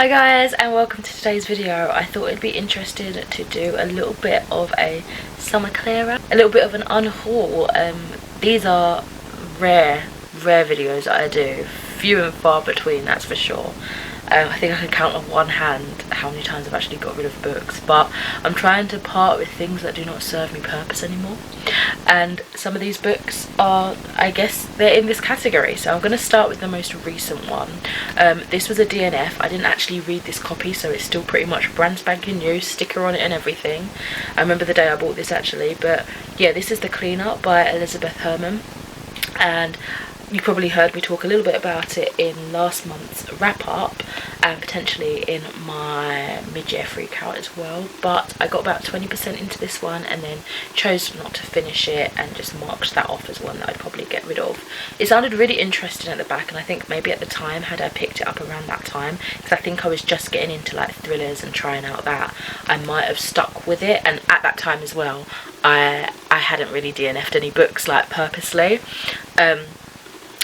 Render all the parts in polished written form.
Hi guys, and welcome to today's video. I thought it'd be interesting to do a little bit of a summer clear out, a little bit of an unhaul. These are rare videos that I do, few and far between, that's for sure. I think I can count on one hand how many times I've actually got rid of books, but I'm trying to part with things that do not serve me purpose anymore. And some of these books are, I guess, they're in this category. So I'm going to start with the most recent one. This was a DNF. I didn't actually read this copy, so it's still pretty much brand spanking new, sticker on it and everything. I remember the day I bought this actually, but yeah, this is The Cleanup by Elizabeth Herman. And you probably heard me talk a little bit about it in last month's wrap up and potentially in my mid-year freak out as well, but I got about 20% into this one and then chose not to finish it and just marked that off as one that I'd probably get rid of. It sounded really interesting at the back, and I think maybe at the time, had I picked it up around that time, because I think I was just getting into like thrillers and trying out that, I might have stuck with it. And at that time as well, I hadn't really DNF'd any books like purposely,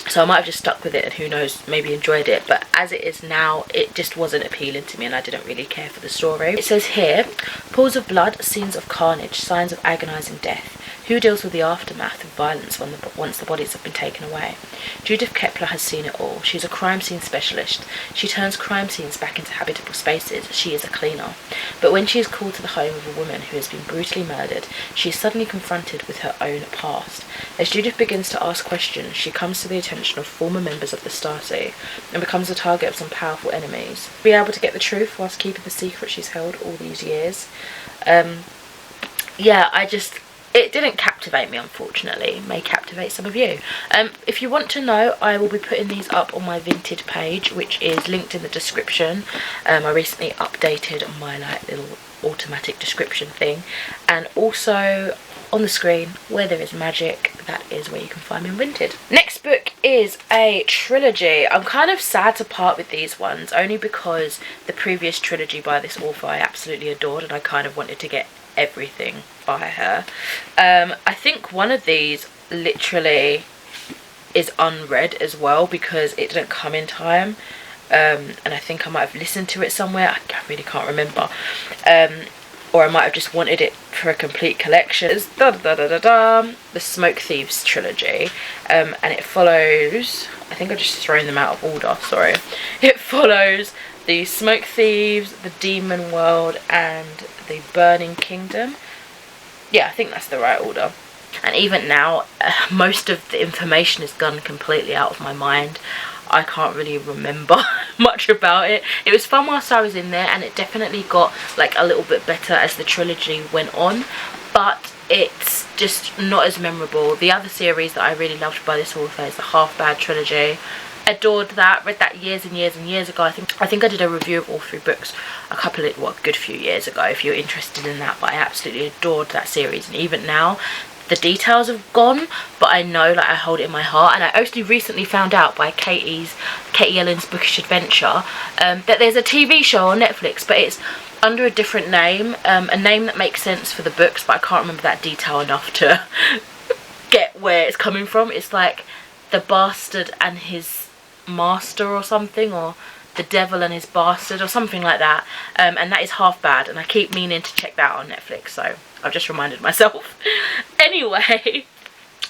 so I might have just stuck with it and who knows, maybe enjoyed it. But as it is now, it just wasn't appealing to me and I didn't really care for the story. It says here, pools of blood, scenes of carnage, signs of agonising death. Who deals with the aftermath of violence once the bodies have been taken away? Judith Kepler has seen it all. She's a crime scene specialist. She turns crime scenes back into habitable spaces. She is a cleaner. But when she is called to the home of a woman who has been brutally murdered, she is suddenly confronted with her own past. As Judith begins to ask questions, she comes to the attention of former members of the Stasi and becomes the target of some powerful enemies. Be able to get the truth whilst keeping the secret she's held all these years. Yeah, it didn't captivate me, unfortunately. It may captivate some of you. If you want to know, I will be putting these up on my Vinted page, which is linked in the description. I recently updated my like little automatic description thing, and also on the screen where there is magic, that is where you can find me on Vinted. Next book is a trilogy. I'm kind of sad to part with these ones, only because the previous trilogy by this author I absolutely adored and I kind of wanted to get everything by her. I think one of these literally is unread as well because it didn't come in time, and I think I might have listened to it somewhere. I really can't remember, or I might have just wanted it for a complete collection. It's the Smoke Thieves trilogy, and it follows, I think I've just thrown them out of order, sorry. It follows the Smoke Thieves, the Demon World and the Burning Kingdom. Yeah, I think that's the right order. And even now, most of the information is gone completely out of my mind. I can't really remember much about it. It was fun whilst I was in there, and it definitely got like a little bit better as the trilogy went on, but it's just not as memorable. The other series that I really loved by this author is the Half Bad trilogy. Adored that, read that years and years and years ago. I think I did a review of all three books a good few years ago if you're interested in that, but I absolutely adored that series. And even now the details have gone, but I know, like, I hold it in my heart. And I actually recently found out by Katie Ellen's Bookish Adventure that there's a TV show on Netflix, but it's under a different name, a name that makes sense for the books, but I can't remember that detail enough to get where it's coming from. It's like The Bastard and His Master or something, or The Devil and His Bastard or something like that, and that is Half Bad, and I keep meaning to check that out on Netflix, so I've just reminded myself. Anyway,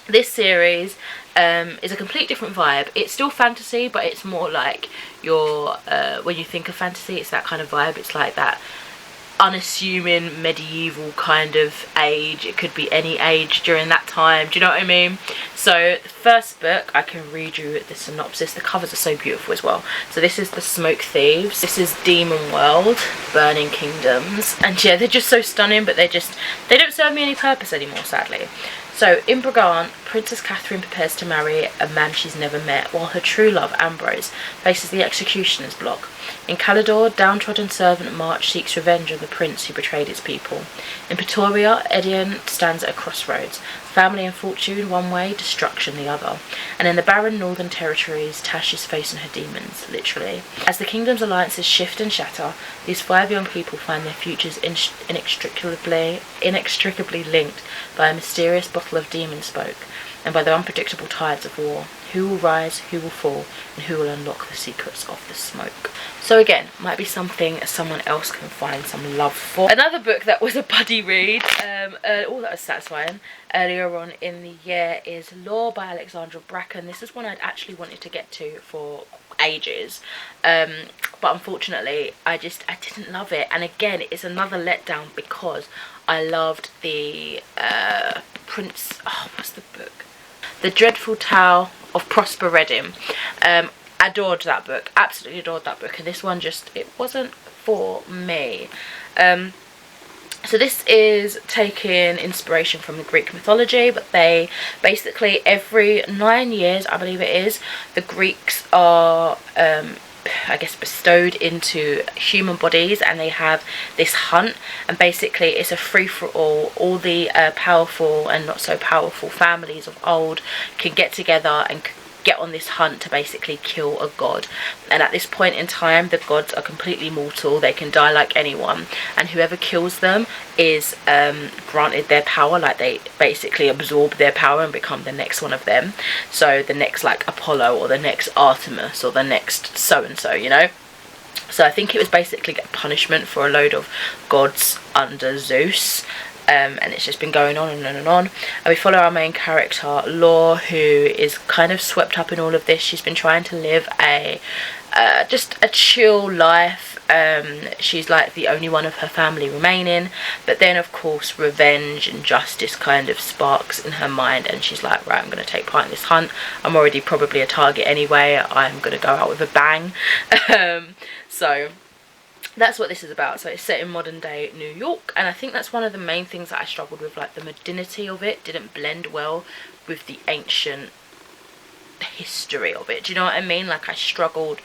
this series is a complete different vibe. It's still fantasy, but it's more like your when you think of fantasy, it's that kind of vibe. It's like that unassuming medieval kind of age. It could be any age during that time, do you know what I mean? So the first book, I can read you the synopsis. The covers are so beautiful as well. So this is the Smoke Thieves, this is Demon World, Burning Kingdoms, and yeah, they're just so stunning, but they don't serve me any purpose anymore, sadly. So, in Bragant, Princess Catherine prepares to marry a man she's never met, while her true love, Ambrose, faces the executioner's block. In Calidor, downtrodden servant March seeks revenge on the prince who betrayed his people. In Pretoria, Edion stands at a crossroads. Family and fortune one way, destruction the other. And in the barren northern territories, Tash is facing her demons, literally. As the kingdom's alliances shift and shatter, these 5 young people find their futures inextricably linked by a mysterious bottle of demon smoke and by the unpredictable tides of war. Who will rise, who will fall, and who will unlock the secrets of the smoke? So again, might be something someone else can find some love for. Another book that was a buddy read, that was satisfying, earlier on in the year is Law by Alexandra Bracken. This is one I'd actually wanted to get to for ages, but unfortunately I didn't love it. And again, it's another letdown because I loved the what's the book? The Dreadful Tale of Prosper Redding. Adored that book, absolutely adored that book, and this one it wasn't for me. So this is taking inspiration from the Greek mythology, but they basically every 9 years, I believe it is, the Greeks are I guess bestowed into human bodies, and they have this hunt, and basically it's a free-for-all. All the powerful and not so powerful families of old can get together and get on this hunt to basically kill a god. And at this point in time, the gods are completely mortal, they can die like anyone, and whoever kills them is granted their power. Like, they basically absorb their power and become the next one of them. So the next, like, Apollo, or the next Artemis, or the next so and so, you know. So I think it was basically a punishment for a load of gods under Zeus. And it's just been going on and on and on. And we follow our main character, Law, who is kind of swept up in all of this. She's been trying to live just a chill life. She's like the only one of her family remaining, but then of course revenge and justice kind of sparks in her mind, and she's like, right, I'm going to take part in this hunt. I'm already probably a target anyway. I'm going to go out with a bang. So that's what this is about. So it's set in modern day New York, and I think that's one of the main things that I struggled with. Like, the modernity of it didn't blend well with the ancient history of it. Do you know what I mean? Like, I struggled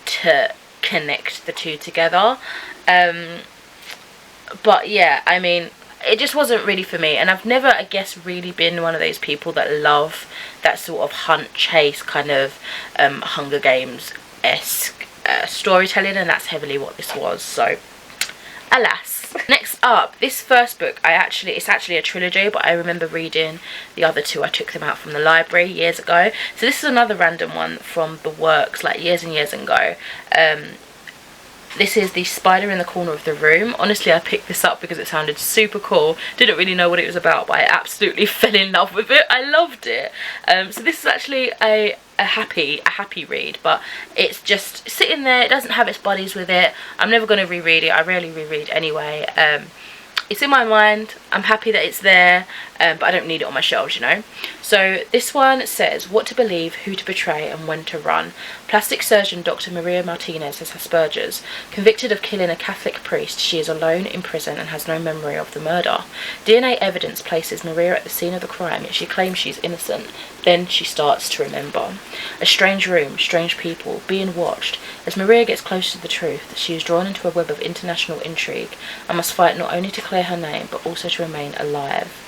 to connect the two together. But yeah, I mean, it just wasn't really for me, and I've never, I guess, really been one of those people that love that sort of hunt chase kind of Hunger Games-esque storytelling, and that's heavily what this was. So alas. Next up, this first book, it's actually a trilogy, but I remember reading the other two. I took them out from the library years ago. So this is another random one from the works, like years and years ago. This is The Spider in the Corner of the Room. Honestly, I picked this up because it sounded super cool. Didn't really know what it was about, but I absolutely fell in love with it. I loved it. So this is actually a happy read, but it's just sitting there. It doesn't have its buddies with it. I'm never going to reread it. I rarely reread anyway. It's in my mind. I'm happy that it's there, but I don't need it on my shelves, you know. So this one says, what to believe, who to betray, and when to run. Plastic surgeon Dr. Maria Martinez has Asperger's. Convicted of killing a Catholic priest, she is alone in prison and has no memory of the murder. DNA evidence places Maria at the scene of the crime, yet she claims she's innocent. Then she starts to remember. A strange room, strange people, being watched. As Maria gets closer to the truth, she is drawn into a web of international intrigue and must fight not only to clear her name, but also to remain alive.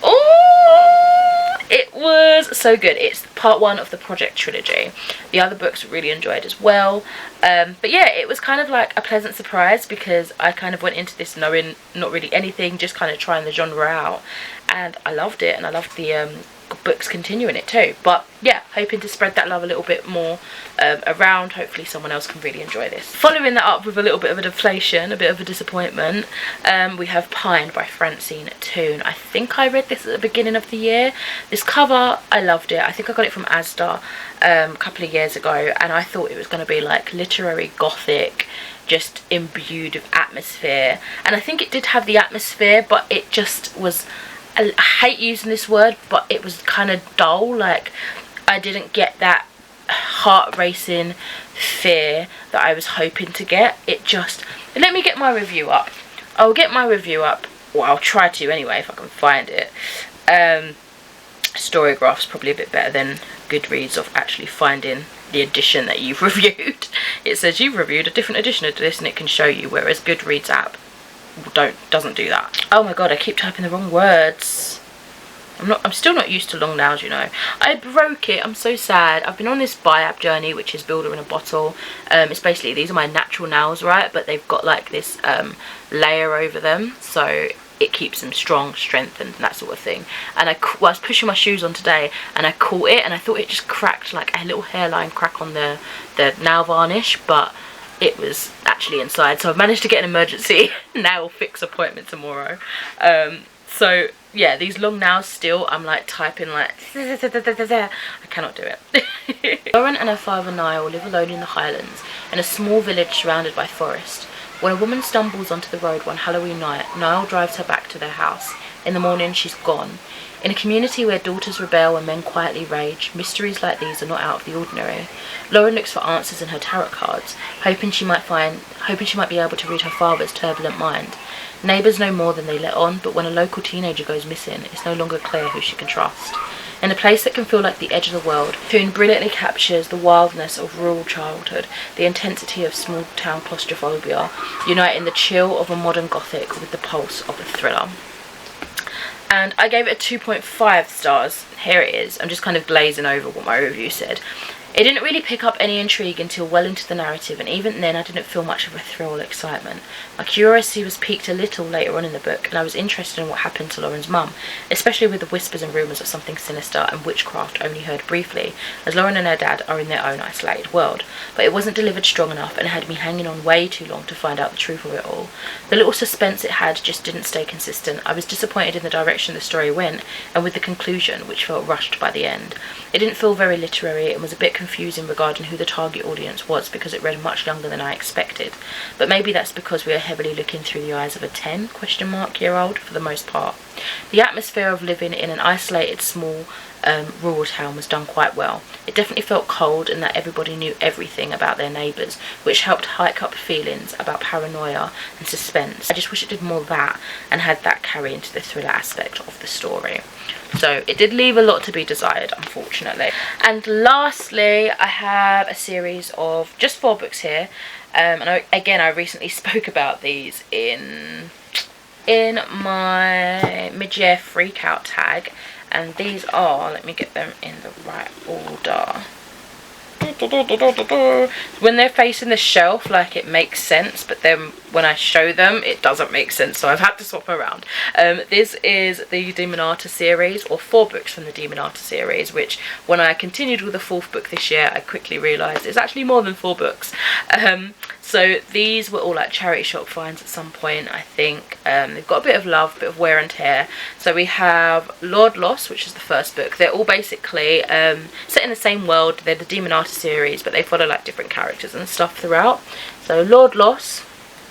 Oh, it was so good. It's part one of the Project trilogy. The other books really enjoyed as well. But yeah, it was kind of like a pleasant surprise, because I kind of went into this knowing not really anything, just kind of trying the genre out, and I loved it, and I loved the books continuing it too. But yeah, hoping to spread that love a little bit more around. Hopefully someone else can really enjoy this. Following that up with a little bit of a deflation, a bit of a disappointment, we have Pine by Francine Toon. I think I read this at the beginning of the year. This cover, I loved it. I think I got it from Asda a couple of years ago, and I thought it was going to be like literary gothic, just imbued with atmosphere, and I think it did have the atmosphere, but it just was, I hate using this word, but it was kind of dull. Like, I didn't get that heart racing fear that I was hoping to get. It just, let me get my review up. I'll get my review up, or I'll try to anyway if I can find it. Storygraph's probably a bit better than Goodreads of actually finding the edition that you've reviewed. It says you've reviewed a different edition of this, and it can show you, whereas Goodreads app doesn't do that. Oh my god, I keep typing the wrong words. I'm still not used to long nails, you know. I broke it. I'm so sad. I've been on this buy-app journey, which is Builder in a Bottle. It's basically, these are my natural nails, right, but they've got like this layer over them, so it keeps them strong, strengthened, and that sort of thing. And I was pushing my shoes on today, and I caught it, and I thought it just cracked, like a little hairline crack on the nail varnish, but it was actually inside. So I've managed to get an emergency nail fix appointment tomorrow. So yeah, these long nails still, I'm like typing like I cannot do it. Lauren and her father Niall live alone in the Highlands, in a small village surrounded by forest. When a woman stumbles onto the road one Halloween night, Niall drives her back to their house. In the morning, she's gone. In a community where daughters rebel and men quietly rage, mysteries like these are not out of the ordinary. Lauren looks for answers in her tarot cards, hoping she might be able to read her father's turbulent mind. Neighbours know more than they let on, but when a local teenager goes missing, it's no longer clear who she can trust. In a place that can feel like the edge of the world, Toon brilliantly captures the wildness of rural childhood, the intensity of small-town claustrophobia, uniting the chill of a modern gothic with the pulse of a thriller. And I gave it a 2.5 stars. Here it is. I'm just kind of glazing over what my review said. It didn't really pick up any intrigue until well into the narrative, and even then I didn't feel much of a thrill or excitement. My curiosity was piqued a little later on in the book, and I was interested in what happened to Lauren's mum, especially with the whispers and rumours of something sinister and witchcraft only heard briefly, as Lauren and her dad are in their own isolated world. But it wasn't delivered strong enough, and it had me hanging on way too long to find out the truth of it all. The little suspense it had just didn't stay consistent. I was disappointed in the direction the story went, and with the conclusion, which felt rushed by the end. It didn't feel very literary, and was a bit confusing regarding who the target audience was, because it read much younger than I expected. But maybe that's because we are heavily looking through the eyes of a 10-year-old for the most part. The atmosphere of living in an isolated small rural town was done quite well. It definitely felt cold, and that everybody knew everything about their neighbours, which helped hike up feelings about paranoia and suspense. I just wish it did more of that and had that carry into the thriller aspect of the story. So it did leave a lot to be desired, unfortunately. And lastly, I have a series of just 4 books here. And I recently spoke about these in my mid-year freakout tag. And these are, let me get them in the right order. When they're facing the shelf, like, it makes sense, but then when I show them, it doesn't make sense, so I've had to swap around. This is the Demonata series, or 4 books from the Demonata series, which when I continued with the 4th book this year, I quickly realised it's actually more than 4 books. So these were all like charity shop finds at some point, I think. They've got a bit of love, a bit of wear and tear. So we have Lord Loss, which is the first book. They're all basically set in the same world. They're the Demonata series, but they follow like different characters and stuff throughout. So Lord Loss,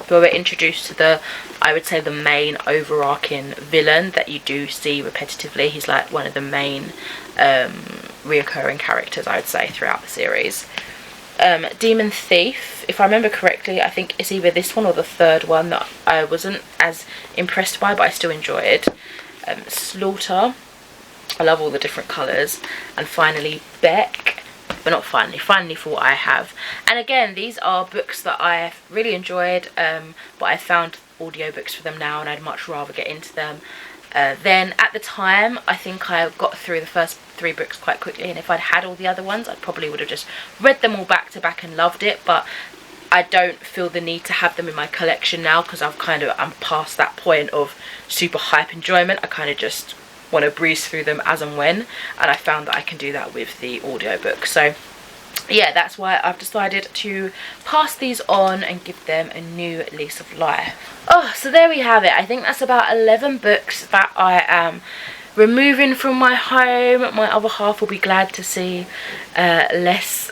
where we're introduced to the, I would say, the main overarching villain that you do see repetitively. He's like one of the main reoccurring characters, I would say, throughout the series. Demon Thief, if I remember correctly, I think it's either this one or the 3rd one that I wasn't as impressed by, but I still enjoyed. Slaughter, I love all the different colours. And finally Beck, but not finally For What I Have. And again, these are books that I've really enjoyed, but I found audiobooks for them now, and I'd much rather get into them. Then at the time, I think I got through the first 3 books quite quickly, and if I'd had all the other ones, I probably would have just read them all back to back and loved it. But I don't feel the need to have them in my collection now, because I'm past that point of super hype enjoyment. I kind of just want to breeze through them as and when, and I found that I can do that with the audiobook. So yeah, that's why I've decided to pass these on and give them a new lease of life. Oh, so there we have it. I think that's about 11 books that I am removing from my home. My other half will be glad to see less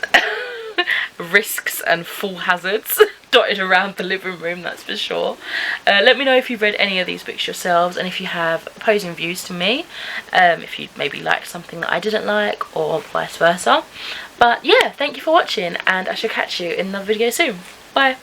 risks and fall hazards dotted around the living room, that's for sure. Let me know if you've read any of these books yourselves, and if you have opposing views to me, if you maybe liked something that I didn't like, or vice versa. But yeah, thank you for watching, and I shall catch you in another video soon. Bye.